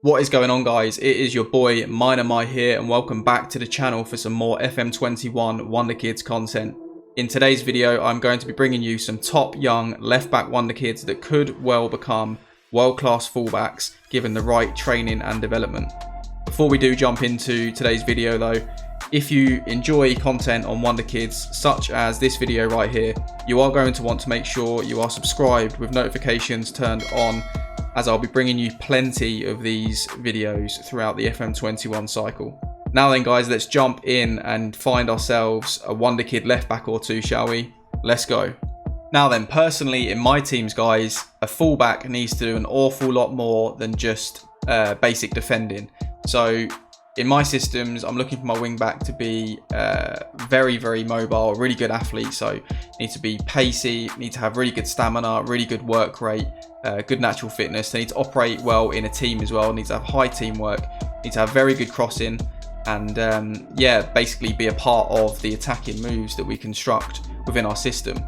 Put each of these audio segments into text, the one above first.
What is going on, guys? It is your boy Mainomai here, and welcome back to the channel for some more FM21 Wonderkids content. In today's video, I'm going to be bringing you some top young left-back Wonderkids that could well become world-class fullbacks given the right training and development. Before we do jump into today's video though, if you enjoy content on Wonderkids such as this video right here, you are going to want to make sure you are subscribed with notifications turned on, as I'll be bringing you plenty of these videos throughout the FM21 cycle. Now then guys, let's jump in and find ourselves a Wonderkid left back or two, shall we? Let's go. Now then, personally in my teams guys, a fullback needs to do an awful lot more than just basic defending. So in my systems, I'm looking for my wing back to be very mobile, a really good athlete. So need to be pacey, need to have really good stamina, really good work rate, good natural fitness. They need to operate well in a team as well, need to have high teamwork, need to have very good crossing, and yeah, basically be a part of the attacking moves that we construct within our system.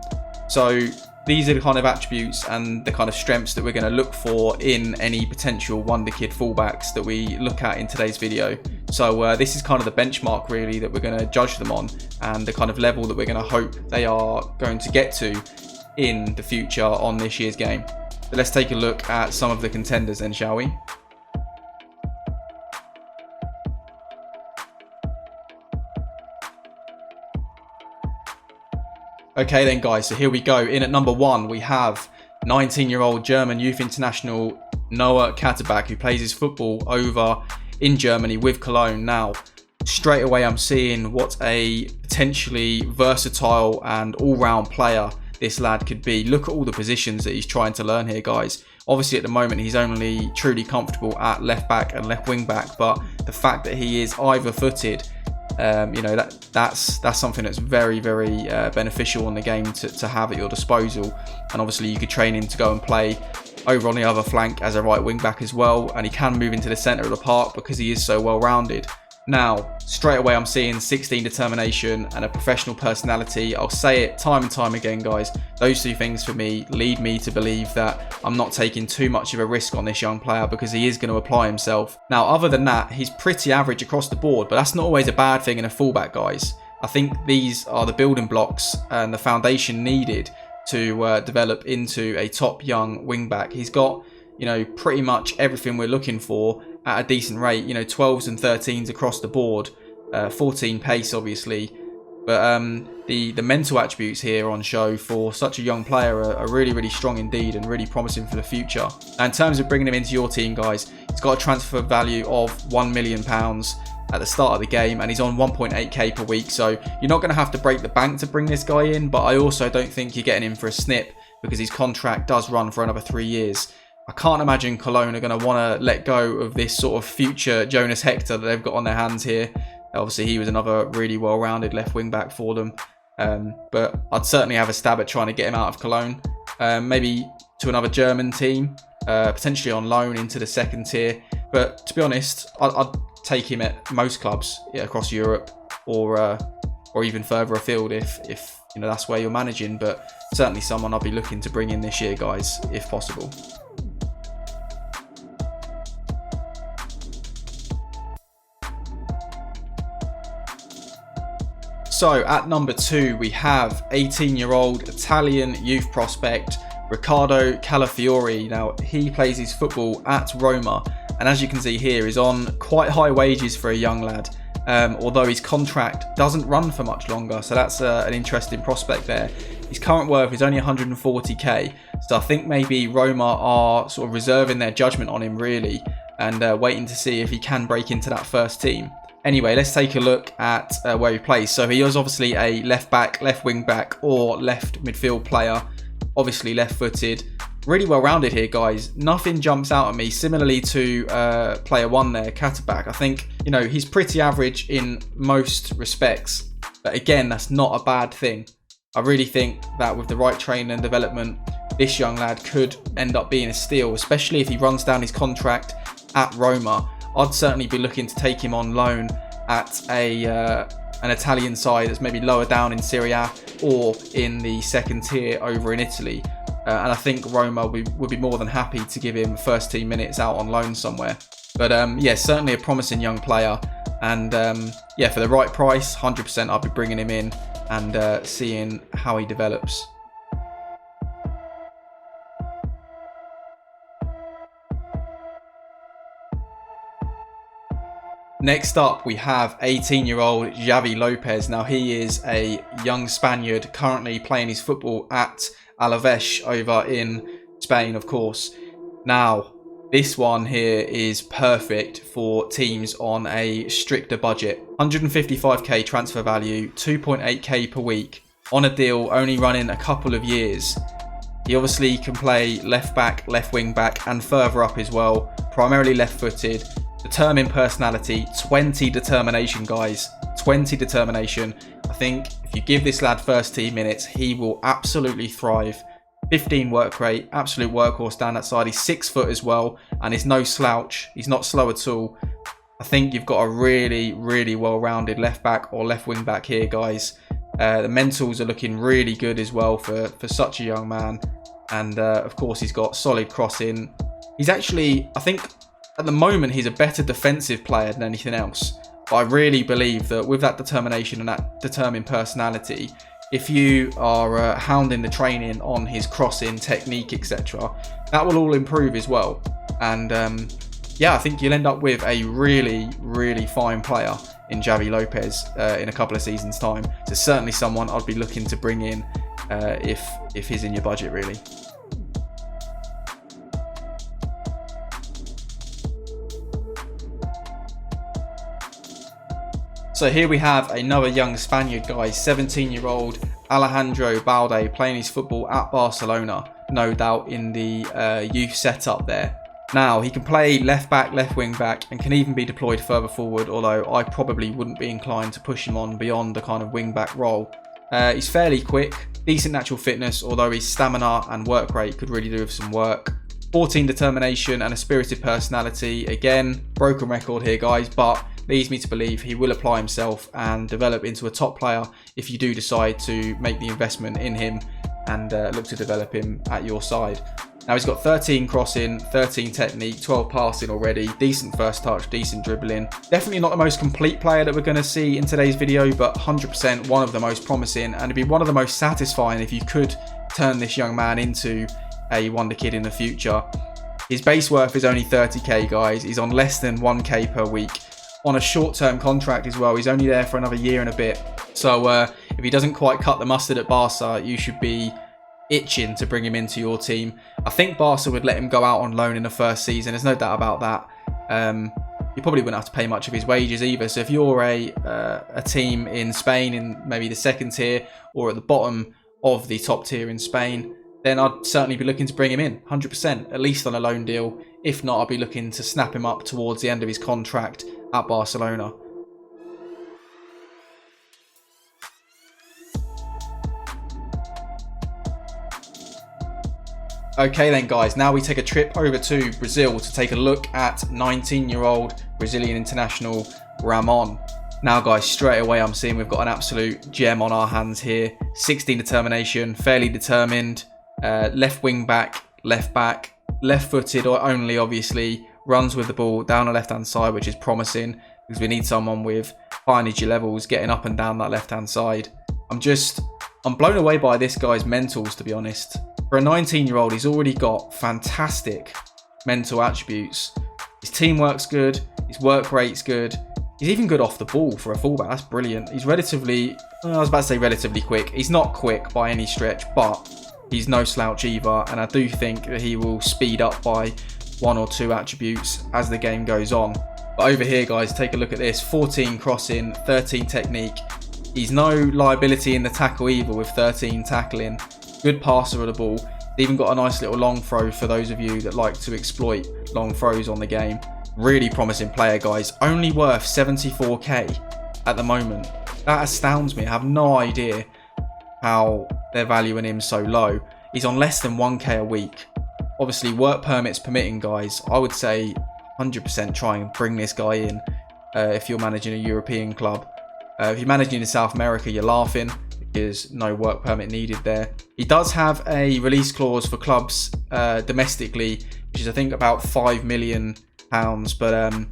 So these are the kind of attributes and the kind of strengths that we're going to look for in any potential Wonderkid fullbacks that we look at in today's video. So this is kind of the benchmark really that we're going to judge them on, and the kind of level that we're going to hope they are going to get to in the future on this year's game. But let's take a look at some of the contenders then, shall we? Okay then guys, so here we go. In at number 1 we have 19-year-old German youth international Noah Katterbach, who plays his football over in Germany with Cologne. Now straight away I'm seeing what a potentially versatile and all-round player this lad could be. Look at all the positions that he's trying to learn here guys. Obviously at the moment he's only truly comfortable at left back and left wing back, but the fact that he is either footed, you know, that's something that's very beneficial in the game to have at your disposal. And obviously you could train him to go and play over on the other flank as a right wing back as well, and he can move into the centre of the park because he is so well rounded. Now straight away I'm seeing 16 determination and a professional personality. I'll say it time and time again guys, those two things for me lead me to believe that I'm not taking too much of a risk on this young player, because he is going to apply himself. Now other than that, he's pretty average across the board, but that's not always a bad thing in a fullback guys. I think these are the building blocks and the foundation needed to develop into a top young wingback. He's got, you know, pretty much everything we're looking for at a decent rate, you know, 12s and 13s across the board, 14 pace obviously, but the mental attributes here on show for such a young player are really strong indeed, and really promising for the future. Now, in terms of bringing him into your team guys, he's got a transfer value of £1 million at the start of the game, and he's on 1.8k per week, so you're not going to have to break the bank to bring this guy in, but I also don't think you're getting him for a snip, because his contract does run for another 3 years. I can't imagine Cologne are going to want to let go of this sort of future Jonas Hector that they've got on their hands here. Obviously he was another really well-rounded left wing back for them, but I'd certainly have a stab at trying to get him out of Cologne, maybe to another German team, potentially on loan into the second tier. But to be honest, I'd take him at most clubs across Europe, or even further afield if you know that's where you're managing. But certainly someone I'll be looking to bring in this year guys, if possible. So at number 2 we have 18-year-old Italian youth prospect Riccardo Calafiori. Now he plays his football at Roma, and as you can see here, he's on quite high wages for a young lad, although his contract doesn't run for much longer, so that's an interesting prospect there. His current worth is only 140k, so I think maybe Roma are sort of reserving their judgment on him really, and waiting to see if he can break into that first team. Anyway, let's take a look at where he plays. So he is obviously a left back, left wing back, or left midfield player, obviously left footed. Really well rounded here guys, nothing jumps out at me, similarly to player 1 there, Katterbach. I think, you know, he's pretty average in most respects, but again, that's not a bad thing. I really think that with the right training and development, this young lad could end up being a steal, especially if he runs down his contract at Roma. I'd certainly be looking to take him on loan at an Italian side that's maybe lower down in Serie A or in the second tier over in Italy. And I think Roma would be more than happy to give him first team minutes out on loan somewhere. But yeah, certainly a promising young player. And yeah, for the right price, 100% I'll be bringing him in and seeing how he develops. Next up, we have 18-year-old Xavi Lopez. Now, he is a young Spaniard currently playing his football at Alaves over in Spain, of course. Now, this one here is perfect for teams on a stricter budget. 155k transfer value, 2.8k per week, on a deal only running a couple of years. He obviously can play left back, left wing back, and further up as well, primarily left-footed. Determined personality, 20 determination, guys. 20 determination. I think if you give this lad first team minutes, he will absolutely thrive. 15 work rate, absolute workhorse down that side. He's 6 foot as well, and he's no slouch. He's not slow at all. I think you've got a really, really well-rounded left back or left wing back here, guys. The mentals are looking really good as well for such a young man. And of course, he's got solid crossing. He's actually, I think, at the moment, he's a better defensive player than anything else. But I really believe that with that determination and that determined personality, if you are hounding the training on his crossing, technique, etc., that will all improve as well. And yeah, I think you'll end up with a really, really fine player in Xavi Lopez in a couple of seasons' time. So certainly someone I'd be looking to bring in if he's in your budget, really. So here we have another young Spaniard guy, 17-year-old Alejandro Balde, playing his football at Barcelona, no doubt in the youth setup there. Now, he can play left back, left wing back, and can even be deployed further forward, although I probably wouldn't be inclined to push him on beyond the kind of wing back role. He's fairly quick, decent natural fitness, although his stamina and work rate could really do with some work. 14 determination and a spirited personality. Again, broken record here, guys, but leads me to believe he will apply himself and develop into a top player if you do decide to make the investment in him and look to develop him at your side. Now, he's got 13 crossing, 13 technique, 12 passing already, decent first touch, decent dribbling. Definitely not the most complete player that we're going to see in today's video, but 100% one of the most promising, and it'd be one of the most satisfying if you could turn this young man into a wonder kid in the future. His base worth is only 30k, guys. He's on less than 1k per week. On a short-term contract as well. He's only there for another year and a bit. So if he doesn't quite cut the mustard at Barca, you should be itching to bring him into your team. I think Barca would let him go out on loan in the first season. There's no doubt about that. You probably wouldn't have to pay much of his wages either. So if you're a team in Spain in maybe the second tier or at the bottom of the top tier in Spain, then I'd certainly be looking to bring him in, 100%, at least on a loan deal. If not, I'd be looking to snap him up towards the end of his contract at Barcelona. Okay then, guys, now we take a trip over to Brazil to take a look at 19-year-old Brazilian international Ramon. Now, guys, straight away I'm seeing we've got an absolute gem on our hands here. 16 determination, fairly determined, left wing back, left footed or only, obviously, runs with the ball down the left hand side, which is promising because we need someone with high energy levels getting up and down that left hand side. I'm blown away by this guy's mentals, to be honest. For a 19-year-old, he's already got fantastic mental attributes. His teamwork's good, his work rate's good. He's even good off the ball for a fullback. That's brilliant. He's relatively, I was about to say relatively quick. He's not quick by any stretch, but he's no slouch either. And I do think that he will speed up by 1 or 2 attributes as the game goes on. But over here, guys, take a look at this. 14 crossing, 13 technique. He's no liability in the tackle either with 13 tackling. Good passer of the ball. He's even got a nice little long throw for those of you that like to exploit long throws on the game. Really promising player, guys. Only worth 74k at the moment. That astounds me. I have no idea how they're valuing him so low. He's on less than 1k a week. Obviously, work permits permitting, guys. I would say 100% try and bring this guy in if you're managing a European club. If you're managing in South America, you're laughing because no work permit needed there. He does have a release clause for clubs domestically, which is I think about 5 million but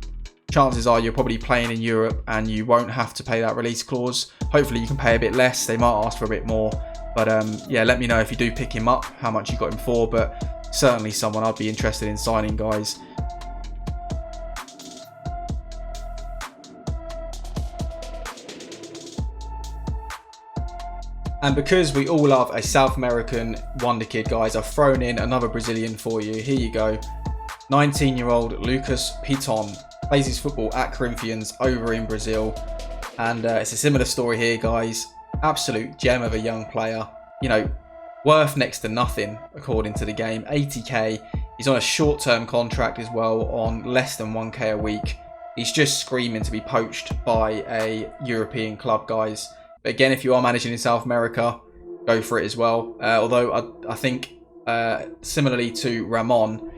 chances are you're probably playing in Europe and you won't have to pay that release clause. Hopefully you can pay a bit less. They might ask for a bit more, but yeah, let me know if you do pick him up, how much you got him for, but certainly someone I'd be interested in signing, guys. And because we all love a South American wonderkid, guys, I've thrown in another Brazilian for you. Here you go. 19-year-old Lucas Piton plays his football at Corinthians over in Brazil. And it's a similar story here, guys. Absolute gem of a young player. You know, worth next to nothing, according to the game. 80k. He's on a short-term contract as well, on less than 1k a week. He's just screaming to be poached by a European club, guys. But again, if you are managing in South America, go for it as well. Although I think similarly to Ramon,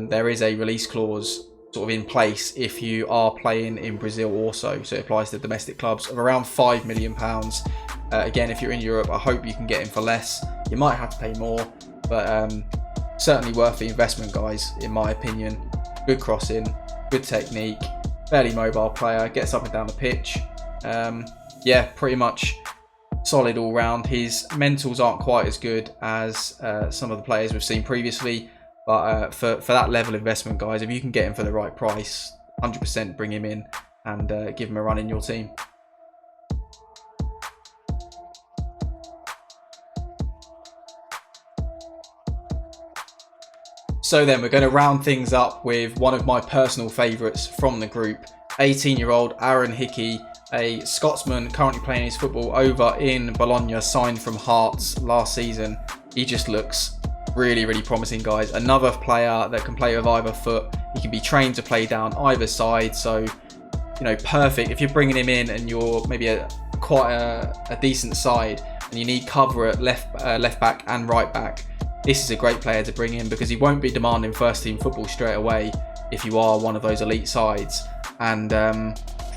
there is a release clause sort of in place if you are playing in Brazil also. So it applies to domestic clubs of around £5 million. Again, if you're in Europe, I hope you can get him for less. You might have to pay more, but certainly worth the investment, guys, in my opinion. Good crossing, good technique, fairly mobile player, gets up and down the pitch. Yeah, pretty much solid all round. His mentals aren't quite as good as some of the players we've seen previously, but for that level of investment, guys, if you can get him for the right price, 100% bring him in and give him a run in your team. So then we're going to round things up with one of my personal favourites from the group, 18-year-old Aaron Hickey, a Scotsman currently playing his football over in Bologna, signed from Hearts last season. He just looks really, really promising, guys. Another player that can play with either foot. He can be trained to play down either side. So, you know, perfect. If you're bringing him in and you're maybe quite a decent side and you need cover at left back and right back, this is a great player to bring in because he won't be demanding first team football straight away if you are one of those elite sides. And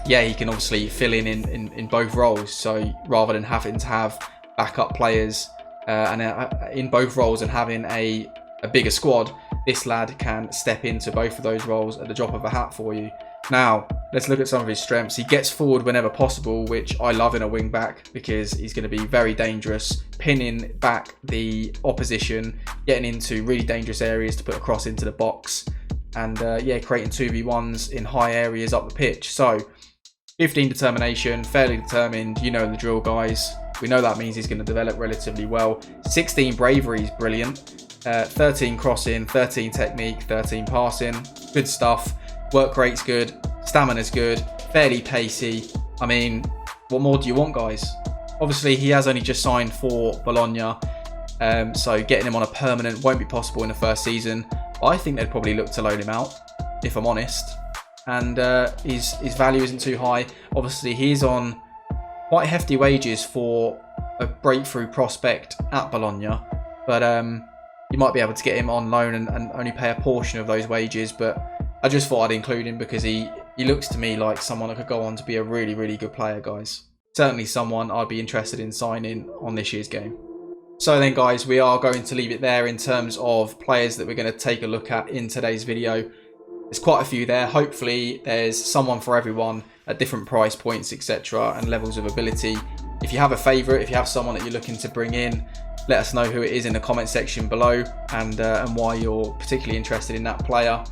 yeah, he can obviously fill in both roles. So rather than having to have backup players in both roles and having a bigger squad, this lad can step into both of those roles at the drop of a hat for you. Now, let's look at some of his strengths. He gets forward whenever possible, which I love in a wing back because he's going to be very dangerous, pinning back the opposition, getting into really dangerous areas to put a cross into the box, and yeah, creating 2v1s in high areas up the pitch. So 15 determination, fairly determined, you know the drill, guys. We know that means he's going to develop relatively well. 16 bravery is brilliant. 13 crossing, 13 technique, 13 passing. Good stuff. Work rate's good. Stamina's good. Fairly pacey. I mean, what more do you want, guys? Obviously, he has only just signed for Bologna. So getting him on a permanent won't be possible in the first season. I think they'd probably look to loan him out, if I'm honest. And his value isn't too high. Obviously, he's on quite hefty wages for a breakthrough prospect at Bologna, but you might be able to get him on loan and only pay a portion of those wages. But I just thought I'd include him because he looks to me like someone that could go on to be a really, really good player, guys. Certainly someone I'd be interested in signing on this year's game. So then, guys, we are going to leave it there in terms of players that we're going to take a look at in today's video. There's quite a few there. Hopefully there's someone for everyone at different price points, etc., and levels of ability. If you have a favourite, if you have someone that you're looking to bring in, let us know who it is in the comment section below, and why you're particularly interested in that player.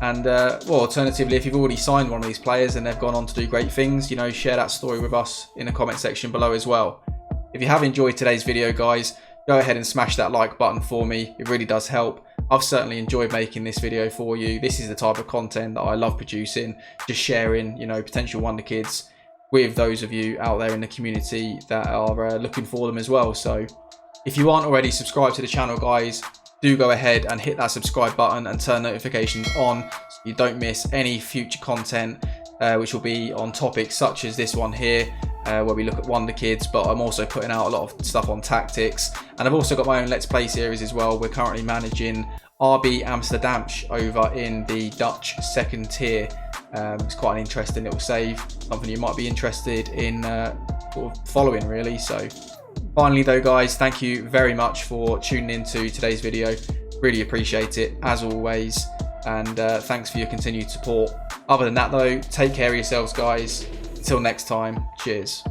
And well, alternatively, if you've already signed one of these players and they've gone on to do great things, you know, share that story with us in the comment section below as well. If you have enjoyed today's video, guys, go ahead and smash that like button for me. It really does help. I've certainly enjoyed making this video for you. This is the type of content that I love producing, just sharing, you know, potential wonder kids with those of you out there in the community that are looking for them as well. So if you aren't already subscribed to the channel, guys, do go ahead and hit that subscribe button and turn notifications on so you don't miss any future content, which will be on topics such as this one here, where we look at wonder kids. But I'm also putting out a lot of stuff on tactics, and I've also got my own Let's Play series as well. We're currently managing RB Amsterdam over in the Dutch second tier. It's quite an interesting little save, something you might be interested in sort of following, really. So finally though, guys, thank you very much for tuning into today's video. Really appreciate it, as always. and thanks for your continued support. Other than that though, take care of yourselves guys. Until next time, cheers.